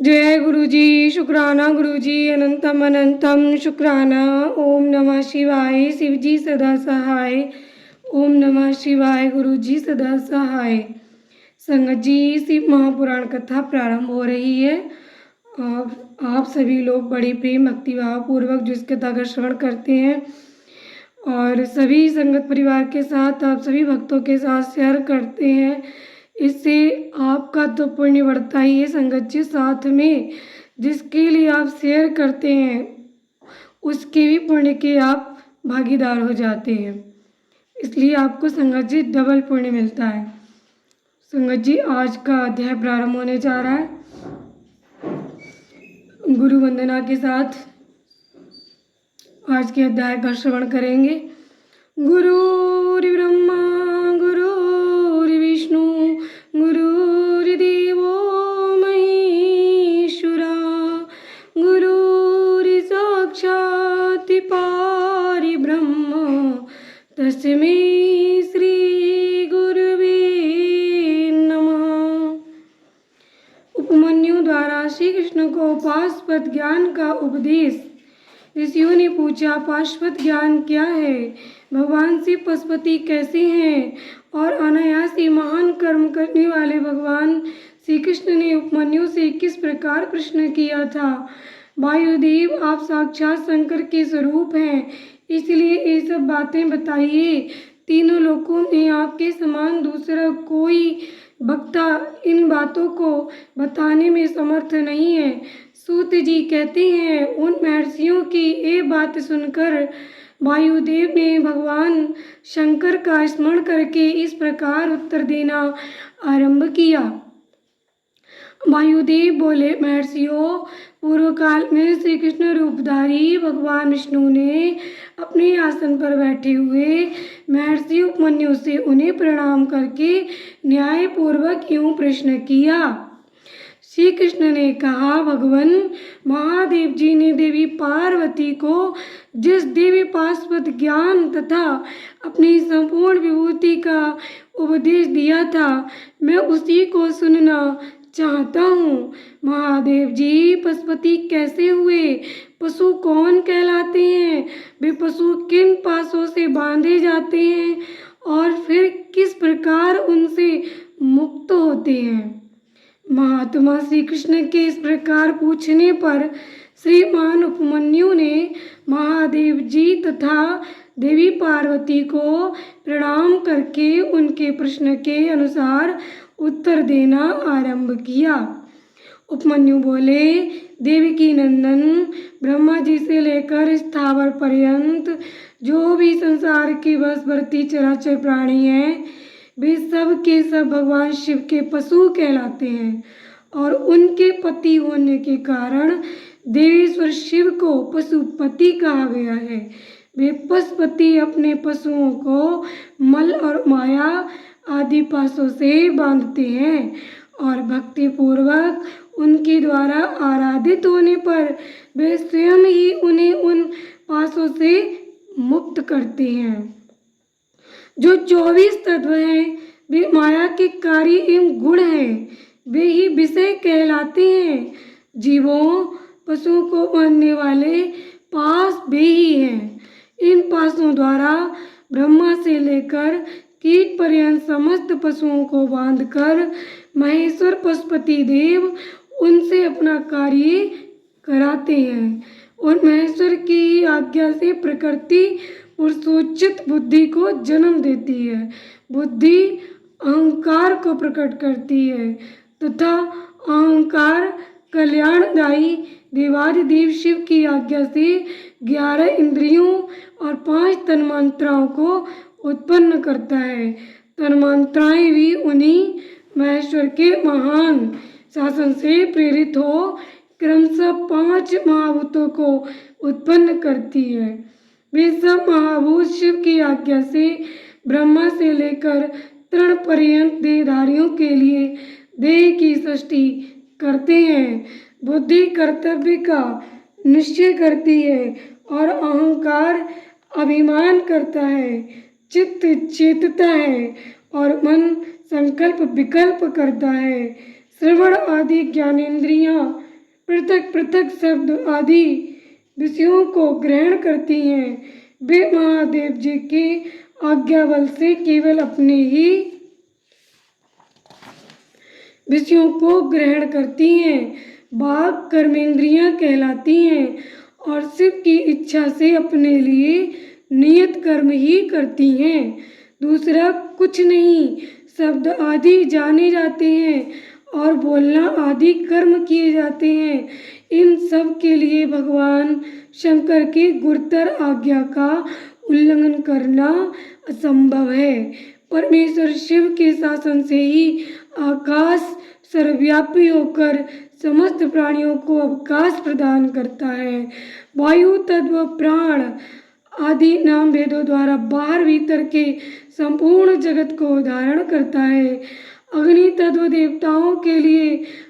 जय गुरु जी। शुक्राना गुरु जी, अनंतम अनंतम शुक्राना। ओम नमः शिवाय। शिव जी सदा सहाय। ओम नमः शिवाय। गुरु जी सदा सहाय। संगत जी, शिव महापुराण कथा प्रारंभ हो रही है और आप सभी लोग बड़ी प्रेम भक्तिभाव पूर्वक जिस कथा का श्रवण करते हैं और सभी संगत परिवार के साथ, आप सभी भक्तों के साथ शेयर करते हैं, इससे आपका तो पुण्य बढ़ता ही है संगत जी। साथ में जिसके लिए आप शेयर करते हैं उसके भी पुण्य के आप भागीदार हो जाते हैं, इसलिए आपको संगत जी डबल पुण्य मिलता है। संगत जी, आज का अध्याय प्रारंभ होने जा रहा है। गुरु वंदना के साथ आज के अध्याय का श्रवण करेंगे। गुरुर्ब्रह्मा गुरुर्विष्णु गुरुर्देवो महेश्वरा गुरुर्साक्षात् परब्रह्म तस्मै श्री गुरुवे नमः। उपमन्यु द्वारा श्री कृष्ण को पाशुपत ज्ञान का उपदेश। ऋषियों ने पूछा, पाशुपत ज्ञान क्या है? भगवान शिव पशुपति कैसे हैं? और अनायास ही महान कर्म करने वाले भगवान श्री कृष्ण ने उपमन्यु से किस प्रकार प्रश्न किया था? वायुदेव, आप साक्षात शंकर के स्वरूप हैं, इसलिए ये सब बातें बताइए। तीनों लोकों में आपके समान दूसरा कोई वक्ता इन बातों को बताने में समर्थ नहीं है। सूत जी कहते हैं, उन महर्षियों की ये बात सुनकर वायुदेव ने भगवान शंकर का स्मरण करके इस प्रकार उत्तर देना आरंभ किया। वायुदेव बोले, महर्षियों, पूर्व काल में श्री कृष्ण रूपधारी भगवान विष्णु ने अपने आसन पर बैठे हुए महर्षि उपमन्यु से उन्हें प्रणाम करके न्याय पूर्वक यूं प्रश्न किया। श्री कृष्ण ने कहा, भगवान महादेव जी ने देवी पार्वती को जिस देवी पाशुपत ज्ञान तथा अपनी संपूर्ण विभूति का उपदेश दिया था, मैं उसी को सुनना चाहता हूँ। महादेव जी पशुपति कैसे हुए? पशु कौन कहलाते हैं? वे पशु किन पासों से बांधे जाते हैं और फिर किस प्रकार उनसे मुक्त होते हैं? महात्मा श्री कृष्ण के इस प्रकार पूछने पर श्रीमान उपमन्यु ने महादेव जी तथा देवी पार्वती को प्रणाम करके उनके प्रश्न के अनुसार उत्तर देना आरंभ किया। उपमन्यु बोले, देवकी नंदन, ब्रह्मा जी से लेकर स्थावर पर्यंत जो भी संसार के वशवर्ती चराचर प्राणी हैं, वे सब के सब भगवान शिव के पशु कहलाते हैं और उनके पति होने के कारण देवेश्वर शिव को पशुपति कहा गया है। वे पशुपति अपने पशुओं को मल और माया आदि पासों से बांधते हैं और भक्ति पूर्वक उनके द्वारा आराधित होने पर वे स्वयं ही उन्हें उन पासों से मुक्त करते हैं। जो 24 तत्व हैं, वे माया के कार्य एवं गुण हैं, वे ही विषय कहलाते हैं। जीवों पशुओं को बांधने वाले पास वे ही हैं। इन पासों द्वारा ब्रह्मा से लेकर कीट पर्यंत समस्त पशुओं को बांधकर महेश्वर पशुपति देव उनसे अपना कार्य कराते हैं और महेश्वर की आज्ञा से प्रकृति पुरुषोचित बुद्धि को जन्म देती है। बुद्धि अहंकार को प्रकट करती है तथा अहंकार कल्याणदायी देवादिदेव शिव की आज्ञा से 11 इंद्रियों और 5 तन्मात्राओं को उत्पन्न करता है। तन्मात्राएं भी उन्हीं महेश्वर के महान शासन से प्रेरित हो क्रमशः 5 महाभूतों को उत्पन्न करती है। वे सब महाभूत शिव की आज्ञा से ब्रह्मा से लेकर तृण पर्यंत देहधारियों के लिए देह की सृष्टि करते हैं। बुद्धि कर्तव्य का निश्चय करती है और अहंकार अभिमान करता है। चित्त चेतता है और मन संकल्प विकल्प करता है। श्रवण आदि ज्ञानेंद्रियां पृथक पृथक शब्द आदि विषयों को ग्रहण करती हैं। वे महादेव जी की आज्ञा बल से केवल अपने ही विषयों को ग्रहण करती हैं। बाघ कर्मेंद्रियां कहलाती हैं और शिव की इच्छा से अपने लिए नियत कर्म ही करती हैं, दूसरा कुछ नहीं। शब्द आदि जाने जाते हैं और बोलना आदि कर्म किए जाते हैं। इन सब के लिए भगवान शंकर की गुरुतर आज्ञा का उल्लंघन करना असंभव है। परमेश्वर शिव के शासन से ही आकाश सर्वव्यापी होकर समस्त प्राणियों को अवकाश प्रदान करता है। वायु तत्व प्राण आदि नाम भेदों द्वारा बाहर भीतर के संपूर्ण जगत को धारण करता है। अग्नि तत्व देवताओं के लिए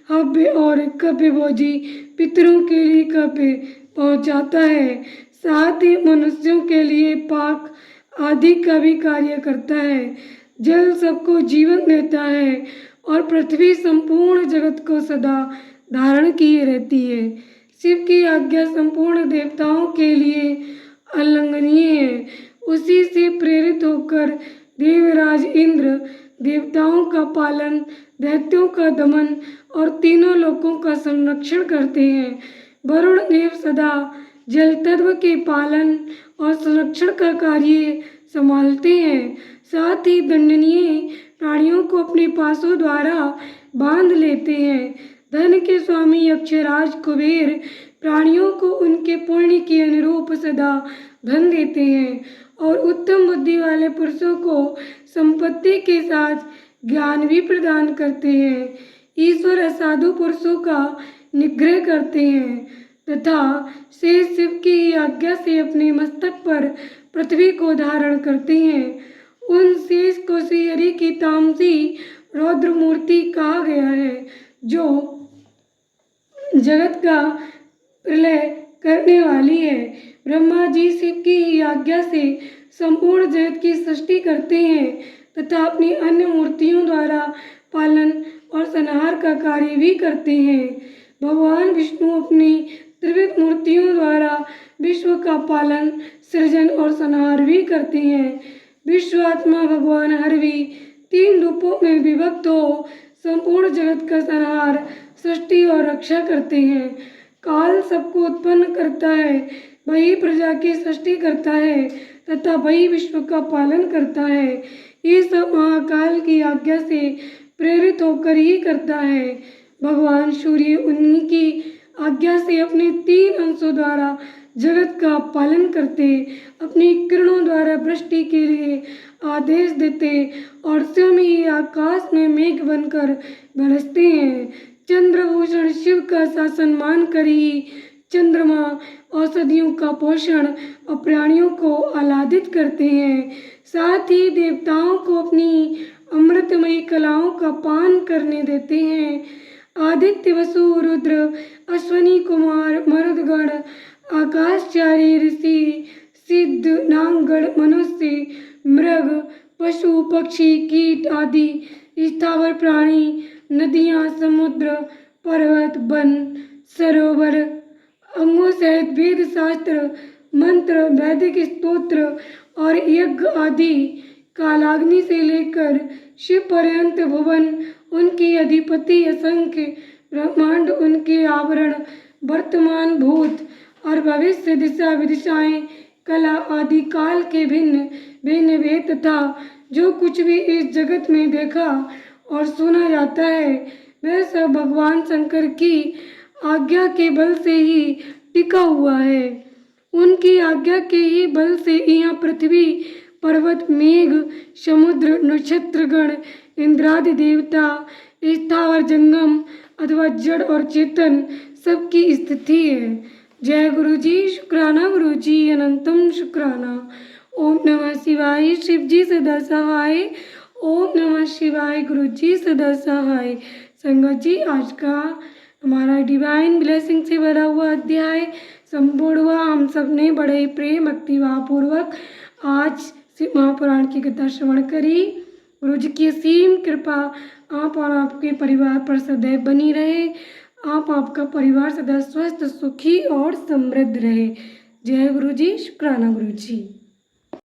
हव्य और कव्य भोजी पितरों के लिए कव्य पहुंचाता है, साथ ही मनुष्यों के लिए पाक आदि का भी कार्य करता है। जल सबको जीवन देता है और पृथ्वी संपूर्ण जगत को सदा धारण किए रहती है। शिव की आज्ञा संपूर्ण देवताओं के लिए अल्लंघनीय है। उसी से प्रेरित होकर देवराज इंद्र देवताओं का पालन, दैत्यों का दमन और तीनों लोकों का संरक्षण करते हैं। वरुण देव सदा जल तत्व के पालन और संरक्षण का कार्य संभालते हैं, साथ ही दंडनीय प्राणियों को अपने पासों द्वारा बांध लेते हैं। धन के स्वामी यक्षराज कुबेर प्राणियों को उनके पुण्य के अनुरूप सदा धन देते हैं और उत्तम बुद्धि वाले पुरुषों को संपत्ति के साथ ज्ञान भी प्रदान करते हैं। ईश्वर असाधु पुरुषों का निग्रह करते हैं तथा शेष शिव की आज्ञा से अपने मस्तक पर पृथ्वी को धारण करते हैं। उन शेष को श्री हरि की तामसी रौद्र मूर्ति कहा गया है, जो जगत का प्रलय करने वाली है। ब्रह्मा जी शिव की आज्ञा से संपूर्ण जगत की सृष्टि करते हैं तथा अपनी अन्य मूर्तियों द्वारा पालन और संहार का कार्य भी करते हैं। भगवान विष्णु अपनी त्रिविध मूर्तियों द्वारा विश्व का पालन, सृजन और संहार भी करते हैं। विश्वात्मा भगवान हर भी 3 रूपों में विभक्त हो संपूर्ण जगत का संहार, सृष्टि और रक्षा करते हैं। काल सबको उत्पन्न करता है, वही प्रजा की सृष्टि करता है तथा वही विश्व का पालन करता है। ये सब महाकाल की आज्ञा से प्रेरित होकर ही करता है। भगवान सूर्य उन्हीं की आज्ञा से अपने 3 अंशों द्वारा जगत का पालन करते, अपनी किरणों द्वारा वृष्टि के लिए आदेश देते और स्वयं ही आकाश में मेघ बनकर बरसते हैं। चंद्रभूषण शिव का शासन मानकर ही चंद्रमा औषधियों का पोषण और प्राणियों को आह्लादित करते हैं, साथ ही देवताओं को अपनी अमृतमयी कलाओं का पान करने देते हैं। आदित्य, वसु, रुद्र, अश्वनी कुमार, मरुदगण, आकाशचारी, ऋषि, सिद्ध, नागगण, मनुष्य, मृग, पशु, पक्षी, कीट आदि स्थावर प्राणी, नदियाँ, समुद्र, पर्वत, वन, सरोवर, अंगों सहित वेद शास्त्र, मंत्र, वैदिक स्तोत्र और यज्ञ आदि, कालाग्नि से लेकर शिव पर्यंत भुवन उनके अधिपति, असंख्य ब्रह्मांड उनके आवरण, वर्तमान, भूत और भविष्य, दिशा विदिशाएं, कला आदि काल के भिन्न भिन्न भेद तथा जो कुछ भी इस जगत में देखा और सुना जाता है वह सब भगवान शंकर की आज्ञा के बल से ही टिका हुआ है। उनकी आज्ञा के ही बल से यहाँ पृथ्वी, पर्वत, मेघ, समुद्र, नक्षत्रगण, इंद्रादि देवता, स्थावर जंगम अथवा जड़ और चेतन सबकी स्थिति है। जय गुरु जी, शुक्राना गुरु जी, अनंतम शुक्राना। ओम नमः शिवाय, शिव जी सदा सहाय। ओम नमः शिवाय, गुरु जी सदा सहाय। संगत जी, आज का हमारा डिवाइन ब्लेसिंग से भरा हुआ अध्याय संपूर्ण हुआ। हम सब ने बड़े ही प्रेम भक्तिभाव पूर्वक आज शिव महापुराण की कथा श्रवण करी। गुरु जी की असीम कृपा आप और आपके परिवार पर सदैव बनी रहे। आप आपका परिवार सदा स्वस्थ, सुखी और समृद्ध रहे। जय गुरु जी, शुक्राना गुरु जी।